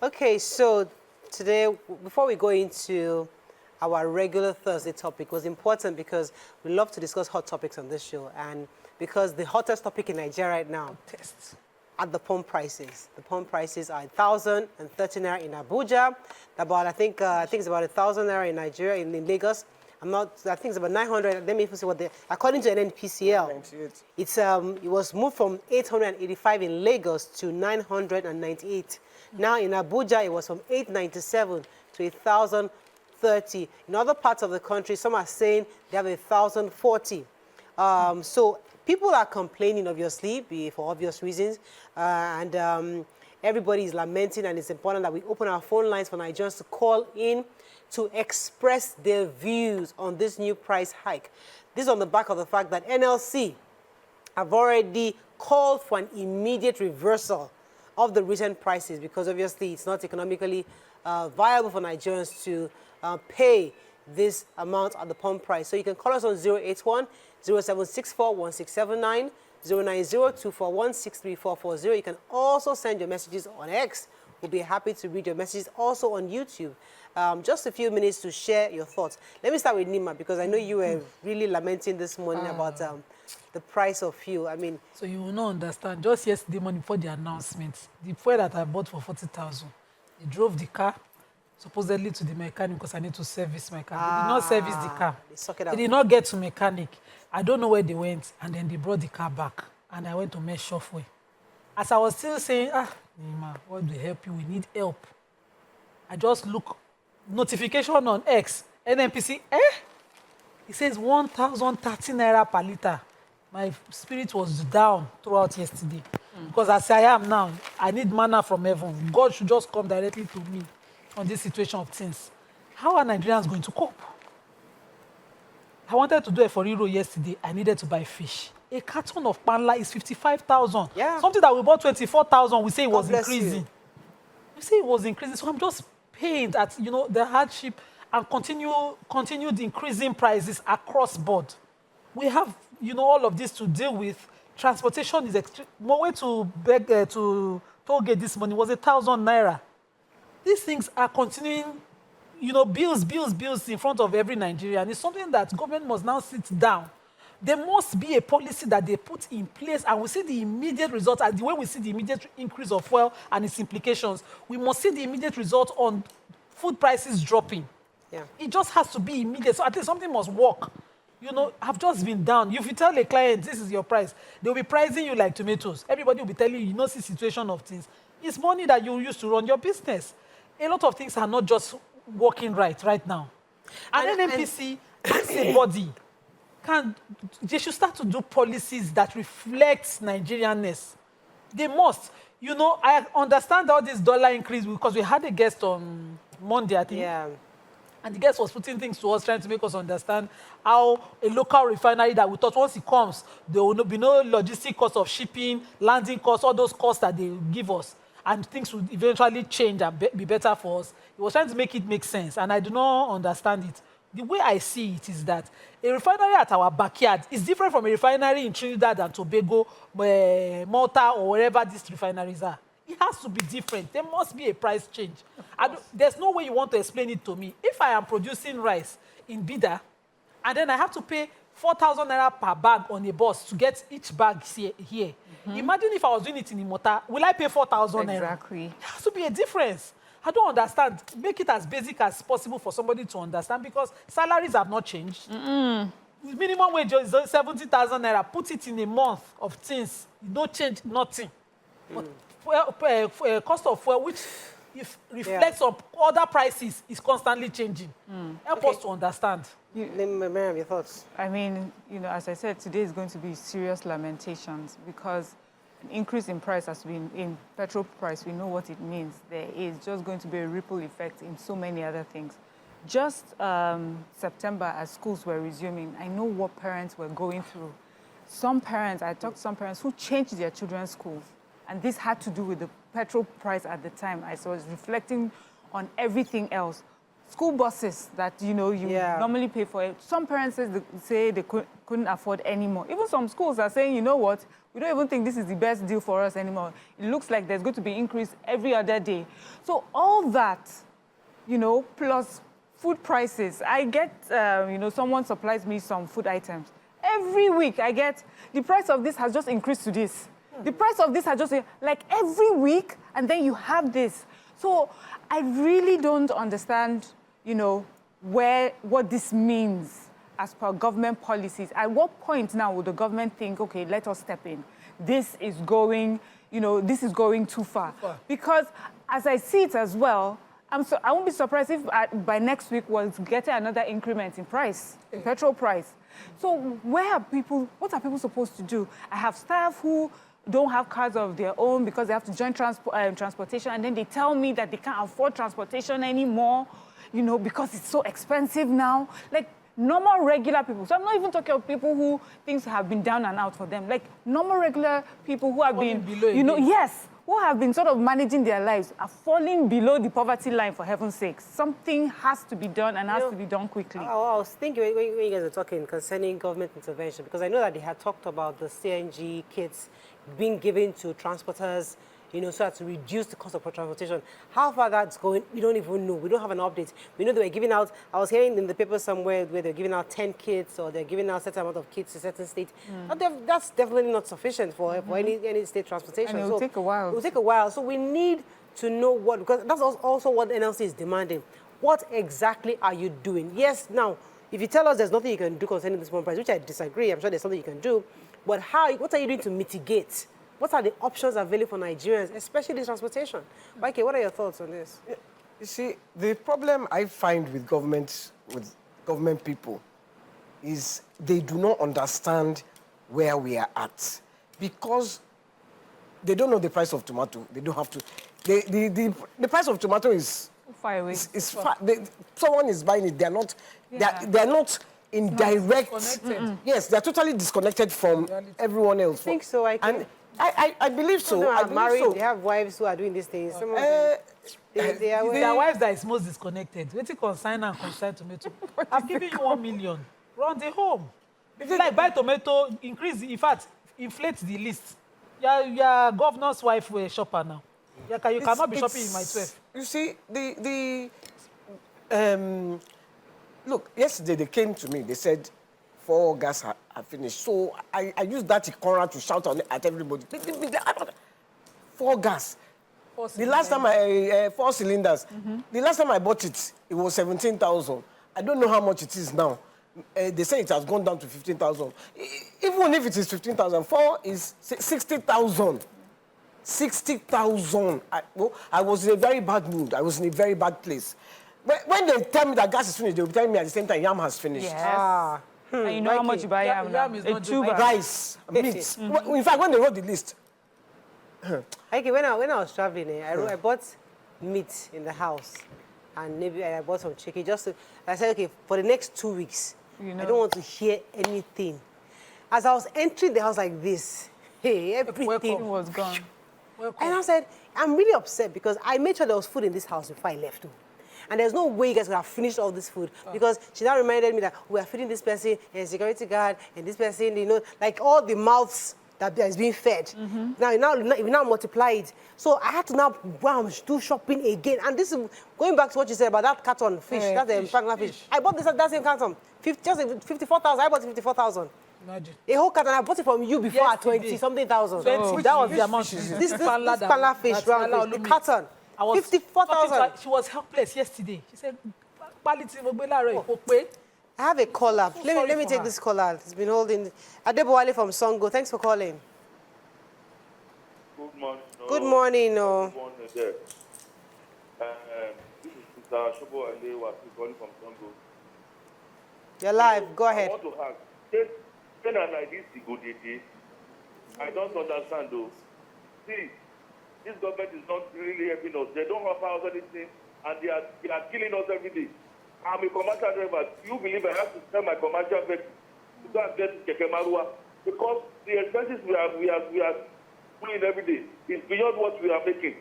Okay, so today, before we go into our regular Thursday topic, was important because we love to discuss hot topics on this show, and because the hottest topic in Nigeria right now Tests. are the pump prices. The pump prices are 1,030 naira in Abuja, about I think it's about 1,000 naira in Nigeria, in Lagos. I think it's about 900. Let me see what according to NNPCL, 98. it was moved from 885 in Lagos to 998. Now in Abuja, it was from 897 to 1,030. In other parts of the country, some are saying they have 1,040. So people are complaining, obviously, for obvious reasons, and everybody is lamenting, and it's important that we open our phone lines for Nigerians to call in to express their views on this new price hike. This is on the back of the fact that NLC have already called for an immediate reversal of the recent prices because obviously it's not economically viable for Nigerians to pay this amount at the pump price. So you can call us on 081 0764 1679, 09024163440. You can also send your messages on X. We'll be happy to read your messages also on YouTube. Just a few minutes to share your thoughts. Let me start with Nima because I know you were really lamenting this morning about the price of fuel. I mean, So you will not understand. Just yesterday morning before the announcement, the fuel that I bought for 40,000, they drove the car supposedly to the mechanic because I need to service my car. They did not service the car. They suck it up. They did not get to mechanic. I don't know where they went, and then they brought the car back, and I went to Mesh Software. As I was still saying, Nima, what will help you? We need help. I just look, notification on X, NNPC, it says 1,030 naira per litre. My spirit was down throughout yesterday. Because as I am now, I need manna from heaven. God should just come directly to me on this situation of things. How are Nigerians going to cope? I wanted to do a foriro yesterday. I needed to buy fish. A carton of panla is 55,000. Yeah. Something that we bought 24,000, we say it was God bless increasing. you. We say it was increasing. So I'm just pained at the hardship and continued increasing prices across board. We have all of this to deal with. Transportation is extreme. My way to toll gate this morning was 1,000 naira. These things are continuing, bills in front of every Nigerian. It's something that government must now sit down. There must be a policy that they put in place, and we see the immediate result. And the way we see the immediate increase of fuel and its implications, we must see the immediate result on food prices dropping. Yeah. It just has to be immediate. So at least something must work. I've just been down. If you tell a client this is your price, they'll be pricing you like tomatoes. Everybody will be telling you, see situation of things. It's money that you use to run your business. A lot of things are not just working right now. And NNPC, as a body, they should start to do policies that reflect Nigerianness. They must. I understand all this dollar increase because we had a guest on Monday, I think. Yeah. And the guest was putting things to us, trying to make us understand how a local refinery that we thought once it comes, there will be no logistic cost of shipping, landing costs, all those costs that they give us. And things would eventually change and be better for us. He was trying to make it make sense, and I do not understand it. The way I see it is that a refinery at our backyard is different from a refinery in Trinidad and Tobago, Malta, or wherever these refineries are. It has to be different. There must be a price change. There's no way you want to explain it to me. If I am producing rice in Bida, and then I have to pay 4,000 naira per bag on a bus to get each bag here. Imagine if I was doing it in Imota, will I pay 4,000 naira? Exactly. There has to be a difference. I don't understand. Make it as basic as possible for somebody to understand because salaries have not changed. Minimum wage is 70,000 naira. Put it in a month of things. No change, nothing. But cost of fuel, which reflects on other prices, is constantly changing. Help us to understand. Miriam, your thoughts? I mean, as I said, today is going to be serious lamentations because an increase in price has been in petrol price. We know what it means. There is just going to be a ripple effect in so many other things. Just September, as schools were resuming, I know what parents were going through. I talked to some parents who changed their children's schools, and this had to do with the petrol price at the time. I saw it reflecting on everything else. school buses that, you know, you normally pay for. Some parents say they couldn't afford anymore. Even some schools are saying, you know what, we don't even think this is the best deal for us anymore. It looks like there's going to be increase every other day. So all that, you know, plus food prices. I get, you know, someone supplies me some food items. Every week I get, the price of this has just increased to this. The price of this has just, like every week, and then you have this. So I really don't understand, you know, what this means as per government policies. At what point now would the government think, okay, let us step in? This is going, you know, this is going too far. Because as I see it as well, I won't be surprised if by next week we'll get another increment in price, in petrol price. So what are people supposed to do? I have staff who don't have cars of their own because they have to join transportation, and then they tell me that they can't afford transportation anymore, you know, because it's so expensive now. Like normal, regular people. So I'm not even talking of people who things have been down and out for them. Like normal, regular people who have been, you know, who have been sort of managing their lives are falling below the poverty line, for heaven's sake. Something has to be done, and has to be done quickly. I was thinking when you guys were talking concerning government intervention, because I know that they had talked about the CNG kits being given to transporters, you know, so as to reduce the cost of transportation. How far that's going, we don't even know. We don't have an update. We know they were giving out, I was hearing in the paper somewhere where they're giving out 10 kits, or they're giving out a certain amount of kits to certain states. That's definitely not sufficient for any state transportation. And it will take a while. It will take a while. So we need to know what, because that's also what NLC is demanding. What exactly are you doing? Yes, now, if you tell us there's nothing you can do concerning this one price, which I disagree, I'm sure there's something you can do, but what are you doing to mitigate? What are the options available for Nigerians, especially transportation? Mike, what are your thoughts on this? You see, the problem I find with government people is they do not understand where we are at, because they don't know the price of tomato. They don't have to. The price of tomato is far away. Someone is buying it. They are not. They are not in direct. Yes, they are totally disconnected from everyone else. I think so. I believe so. Some I are married. They have wives who are doing these things. Some of them, they are their wives that is most disconnected. Waiting consign and consign tomato. I'm giving you 1 million. Run the home. If you like buy tomato, increase. In fact, inflate the list. Your governor's wife will shopper now. You cannot be shopping in my 12. You see, look, yesterday they came to me. They said 4 gas are finished. So I used that corner to shout at everybody. 4 gas. The last time 4 cylinders. The last time I bought it, it was 17,000. I don't know how much it is now. They say it has gone down to 15,000. Even if it is 15,000, 4 is 60,000. 60,000. I was in a very bad mood. I was in a very bad place. When they tell me that gas is finished, they will tell me at the same time yam has finished. Yes. And you know how much you buy yam now? A tuber. Rice, meat. In fact, when they wrote the list. Okay, when I was traveling, I bought meat in the house, and maybe I bought some chicken. I said, okay, for the next 2 weeks, I don't want to hear anything. As I was entering the house like this, everything was gone. And I said, I'm really upset because I made sure there was food in this house before I left home. And there's no way you guys could have finished all this food, because she now reminded me that we are feeding this person and a security guard and this person, you know, like all the mouths that is being fed. Now multiply it. So I had to now do shopping again. And this is going back to what you said about that carton fish, fish. I bought that same carton, just 54,000. I bought 54,000. Imagine. A whole carton. I bought it from you before at 20-something thousand. That was the amount. This pala fish, the carton. 54,000. She was helpless yesterday. She said, I have a caller. Let me take this caller. It's been holding. Adebowale from Songo. Thanks for calling. Good morning. Good morning. Good morning there. This is Mr. Shobo Alewa calling from Songo. You're live. Go ahead. I want to ask. I don't understand though. See, this government is not really helping us. They don't offer us anything, and they are killing us every day. I'm a commercial driver. You believe I have to sell my commercial vehicle to go and get Keke Marua? Because the expenses we are doing every day is beyond what we are making.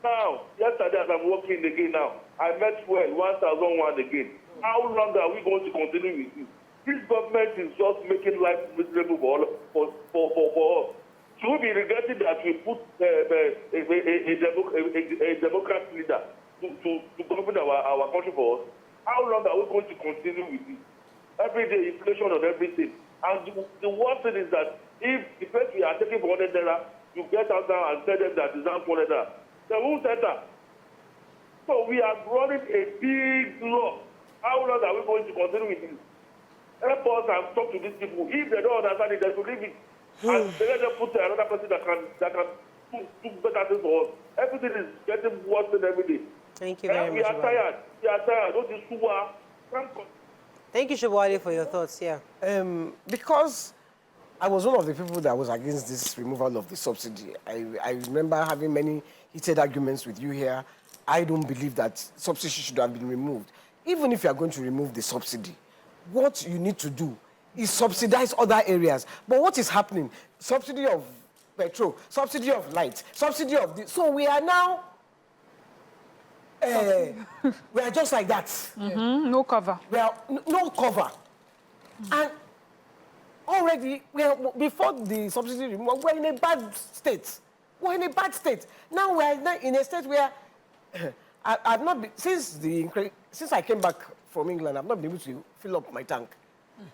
Now, yesterday as I'm working again now, I met fuel 1,001 again. How long are we going to continue with this? This government is just making life miserable for us. Should we be regretting that we put a Democrat leader to govern our country for us? How long are we going to continue with this? Every day, inflation on everything. And the worst thing is that if the first we are taking for 100 naira, you get out now and tell them that it's not 100 naira. They won't set that. So we are running a big loss. How long are we going to continue with this? Help us and talk to these people. If they don't understand it, they should leave it. And they let them put another person that can do better things for us. Everything is getting worse than every day. Thank you very much. We are tired. We are tired. Don't you Thank you, Shibwale, for your thoughts. Yeah. Because I was one of the people that was against this removal of the subsidy. I remember having many heated arguments with you here. I don't believe that subsidy should have been removed. Even if you are going to remove the subsidy, what you need to do is subsidize other areas. But what is happening? Subsidy of petrol, subsidy of light, subsidy of this. So we are now, we are just like that. No cover. We are no cover. And already, before the subsidy removal, we're in a bad state. We're in a bad state. Now we're in a state where I've not been, since I came back from England, I've not been able to fill up my tank.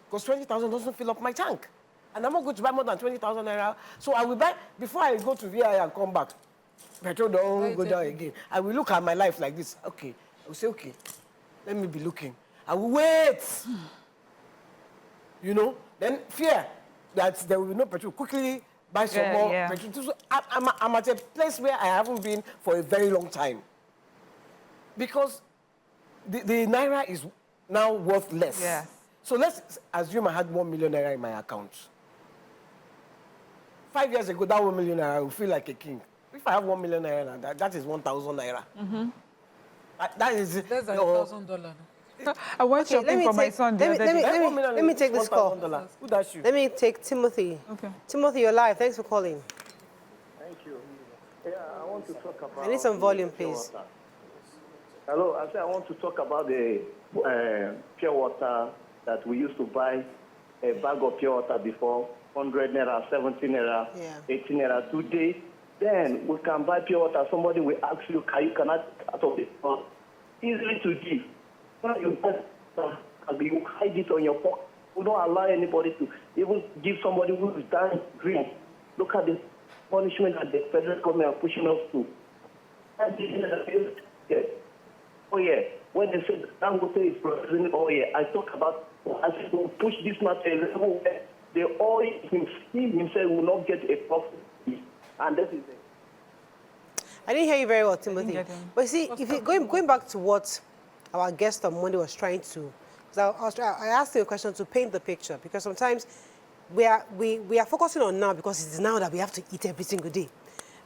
Because 20,000 doesn't fill up my tank. And I'm not going to buy more than 20,000 naira. So I will buy, before I go to VI and come back, petrol don't go down again. I will look at my life like this. Okay. I will say, okay, let me be looking. I will wait. You know, then fear that there will be no petrol. Quickly buy some more petrol. So I'm at a place where I haven't been for a very long time. Because the naira is now worth less. Yeah. So let's assume I had 1 million naira in my account. 5 years ago, that 1 million naira, I would feel like a king. If I have 1 million naira, that is 1,000 naira. That is... That's like $1,000. I went shopping for my son the other day. Let me take this call. Who does you? Let me take Timothy. Okay. Timothy, you're live. Thanks for calling. Thank you. Yeah, I want to talk about... I need some volume, please. Water. Hello, I said I want to talk about the pure water that we used to buy a bag of pure water before, 100 naira, 70 naira, 80 naira. Today, then we can buy pure water. Somebody will ask you, cannot out of the store. Easily to give. Now you hide it on your pocket. We don't allow anybody to even give somebody who is dying green. Look at the punishment that the federal government are pushing us to. Oh yeah, when they said Dangote is producing oil, I talk about as to push this matter everywhere. The oil himself will not get a profit, and that is it. I didn't hear you very well, Timothy. But you see, if you, going back to what our guest on Monday was trying to, I asked you a question to paint the picture, because sometimes we are focusing on now because it is now that we have to eat every single day.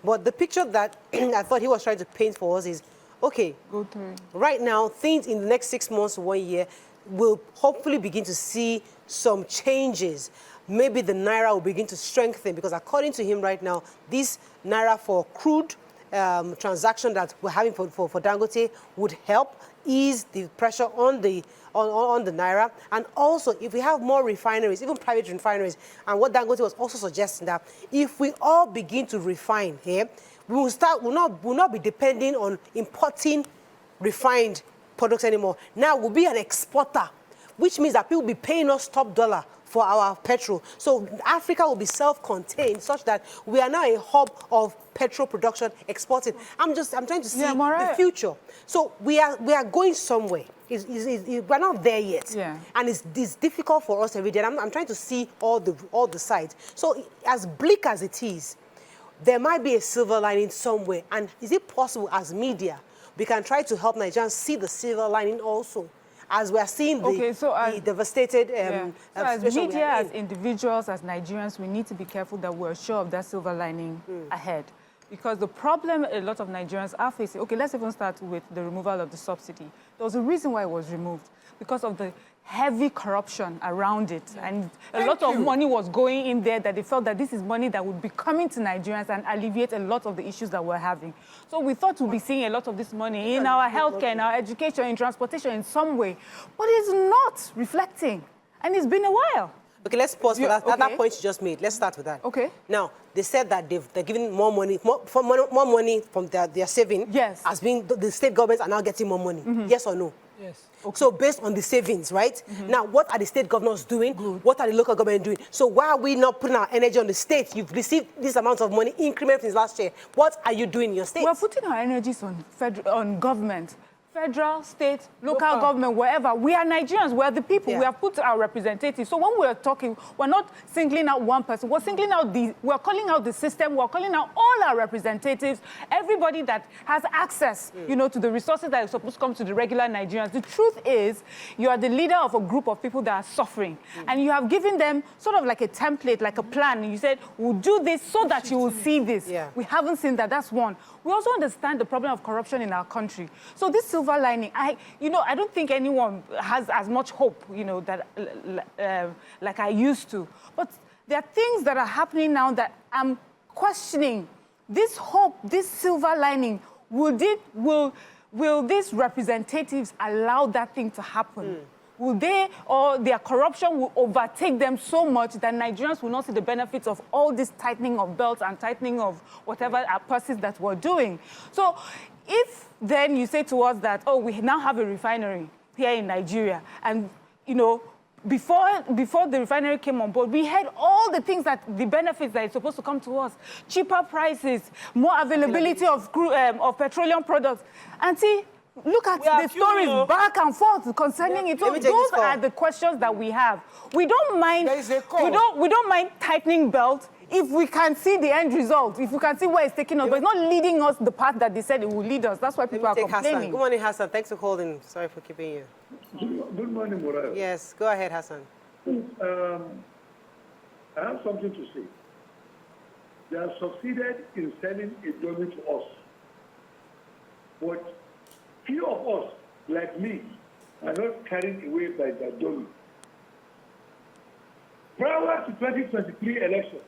But the picture that I thought he was trying to paint for us is, okay, Go through. Right now, things in the next 6 months, 1 year, will hopefully begin to see some changes. Maybe the naira will begin to strengthen, because according to him right now, this naira for crude transaction that we're having for Dangote would help ease the pressure on the naira. And also, if we have more refineries, even private refineries, and what Dangote was also suggesting, that if we all begin to refine here, we'll not be depending on importing refined products anymore. Now we'll be an exporter, which means that people will be paying us top dollar for our petrol. So Africa will be self-contained, such that we are now a hub of petrol production, exporting. I'm trying to see the future. So we are going somewhere. We're not there yet. Yeah. And it's difficult for us every day. I'm trying to see all the sides. So as bleak as it is, there might be a silver lining somewhere. And is it possible, as media, we can try to help Nigerians see the silver lining also, as we are seeing the devastated So as media, as individuals, as Nigerians, we need to be careful that we're sure of that silver lining ahead. Because the problem a lot of Nigerians are facing, okay, let's even start with the removal of the subsidy. There was a reason why it was removed, because of the heavy corruption around it. And a lot of money was going in there that they felt that this is money that would be coming to Nigerians and alleviate a lot of the issues that we're having. So we thought we'd be seeing a lot of this money in our healthcare, in our education, in transportation in some way. But it's not reflecting. And it's been a while. Okay, let's pause for that. That point you just made. Let's start with that. Okay. Now, they said that they're giving more money from their saving. Yes. As being the state governments are now getting more money. Yes or no? Yes. Okay. So based on the savings, right? Now, what are the state governors doing? Good. What are the local government doing? So why are we not putting our energy on the states? You've received this amount of money increment since last year. What are you doing in your state? We're putting our energies on government. Federal, state, local government, wherever. We are Nigerians. We are the people. Yeah. We have put our representatives. So when we're talking, we're not singling out one person. We're singling out we're calling out the system. We're calling out all our representatives, everybody that has access, you know, to the resources that are supposed to come to the regular Nigerians. The truth is, you are the leader of a group of people that are suffering. And you have given them sort of like a template, like a plan. And you said, we'll do this so that you will see this. Yeah. We haven't seen that. That's one. We also understand the problem of corruption in our country. So this silver lining, I don't think anyone has as much hope, you know, that like I used to. But there are things that are happening now that I'm questioning. This hope, this silver lining, will these representatives allow that thing to happen? Will they, or their corruption will overtake them so much that Nigerians will not see the benefits of all this tightening of belts and tightening of whatever purses that we're doing? So if then you say to us that, oh, we now have a refinery here in Nigeria, and, you know, before the refinery came on board, we had all the things the benefits that are supposed to come to us. Cheaper prices, more availability of petroleum products. And see, look at the stories back and forth concerning it. So those are the questions that we have. We don't mind. We don't mind tightening belts if we can see the end result. If we can see where it's taking us, but it's not leading us the path that they said it will lead us. That's why people are complaining. Hassan. Good morning, Hassan. Thanks for holding. Sorry for keeping you. Good morning, Morayo. Yes, go ahead, Hassan. I have something to say. They have succeeded in selling a dummy to us. But few of us, like me, are not carried away by that dummy. Prior to 2023 election,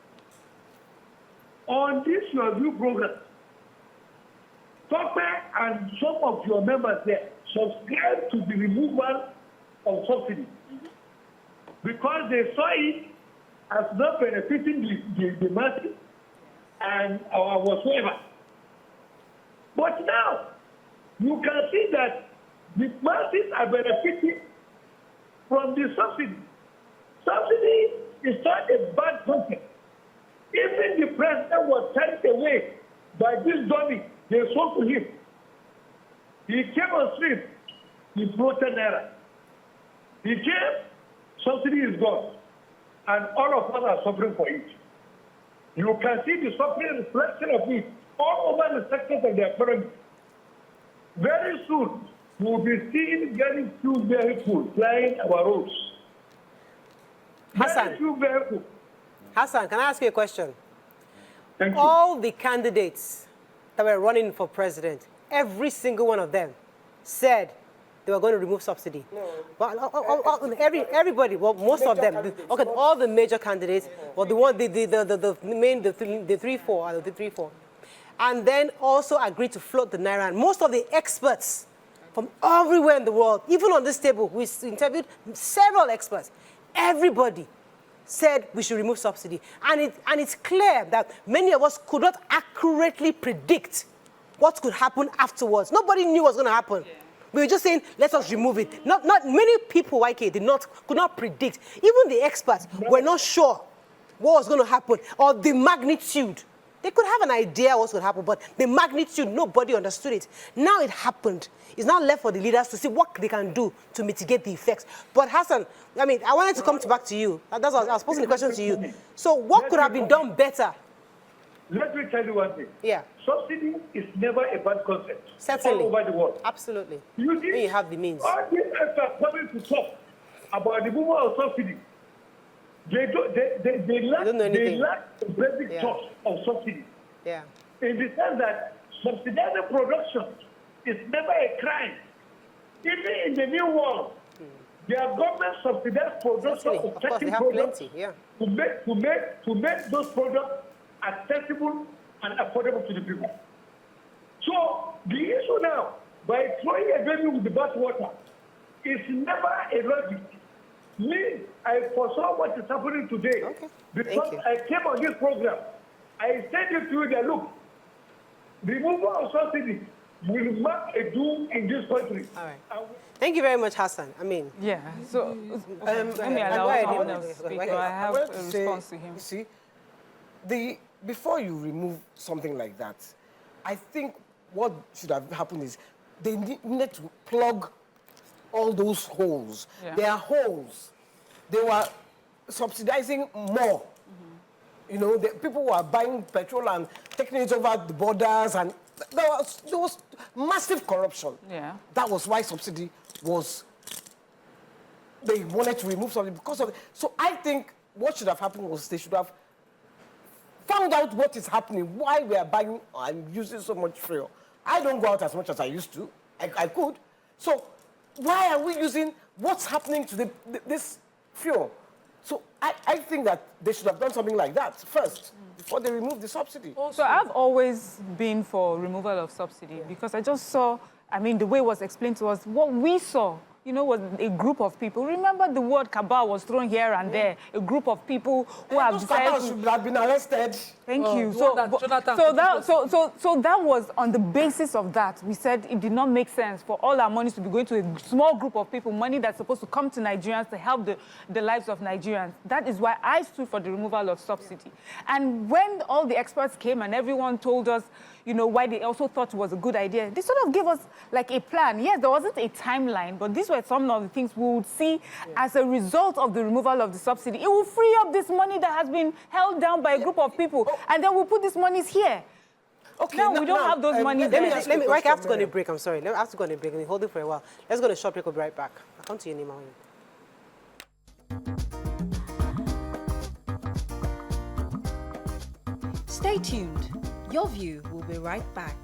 on this your new program, Tope and some of your members there subscribed to the removal of subsidy because they saw it as not benefiting the masses and our whatsoever. But now, you can see that the masses are benefiting from the subsidy. Subsidy is not a bad concept. Even the president was carried away by this dummy they sold to him. He came on stream, he floated naira. He came, subsidy is gone, and all of us are suffering for it. You can see the suffering reflection of it all over the sectors of the economy. Very soon, you will be seeing very few vehicles flying our roads. Hassan. Very few vehicles. Hassan, can I ask you a question? Thank you. All the candidates that were running for president, every single one of them said they were going to remove subsidy. No. But everybody, well, most of them, all the major candidates, well, the 3-4, and then also agreed to float the naira. And most of the experts from everywhere in the world, even on this table, we interviewed several experts, everybody said we should remove subsidy. And it's clear that many of us could not accurately predict what could happen afterwards. Nobody knew what was going to happen. Yeah. We were just saying, let us remove it. Not many people, YK, could not predict. Even the experts were not sure what was going to happen or the magnitude. They could have an idea what was going to happen, but the magnitude, nobody understood it. Now it happened. It's now left for the leaders to see what they can do to mitigate the effects. But Hassan, I mean, I wanted to come back to you. That's what I was posing the question to you. So what could have been done better? Let me tell you one thing. Yeah. Subsidy is never a bad concept. Certainly. All over the world. Absolutely. You see, when you have the means. All these experts coming to talk about the movement of subsidy. They lack the basic thought of subsidy. Yeah. in the sense that subsidizing production is never a crime. Even in the new world, there are government subsidized production of certain products to make those products accessible and affordable to the people. So the issue now, by throwing a baby with the bathwater, is never a logic. Me, I foresaw what is happening today because I came on this program. I said it to you that, look, removal of subsidy will mark a doom in this country. All right. Thank you very much, Hassan. I mean... Yeah, so let me allow someone else to speak, so I have a response to him. You see, before you remove something like that, I think what should have happened is they needed to plug all those holes. Yeah. There are holes. They were subsidizing more. You know, people were buying petrol and taking it over the borders, and there was massive corruption. Yeah. That was why subsidy was, they wanted to remove something because of it. So I think what should have happened was they should have found out what is happening, why we are buying and using so much fuel. I don't go out as much as I used to. I could. So why are we using what's happening to this fuel? So I think that they should have done something like that first before they remove the subsidy. So I've always been for removal of subsidy because I just saw, I mean, the way it was explained to us, what we saw, you know, was a group of people. Remember the word cabal was thrown here and there. A group of people who have decided should have been arrested. Thank you. So that was on the basis of that. We said it did not make sense for all our money to be going to a small group of people, money that's supposed to come to Nigerians to help the lives of Nigerians. That is why I stood for the removal of subsidy. And when all the experts came and everyone told us, you know, why they also thought it was a good idea, they sort of gave us like a plan. Yes, there wasn't a timeline, but these were some of the things we would see as a result of the removal of the subsidy. It will free up this money that has been held down by a group of people, and then we'll put these monies here. Okay, now we don't have those money there. Let me, I have to go on a break, I'm sorry. I have to go on a break. Let me hold it for a while. Let's go to a short break, we'll be right back. I'll come to you, Nima. Stay tuned. Your View will be right back.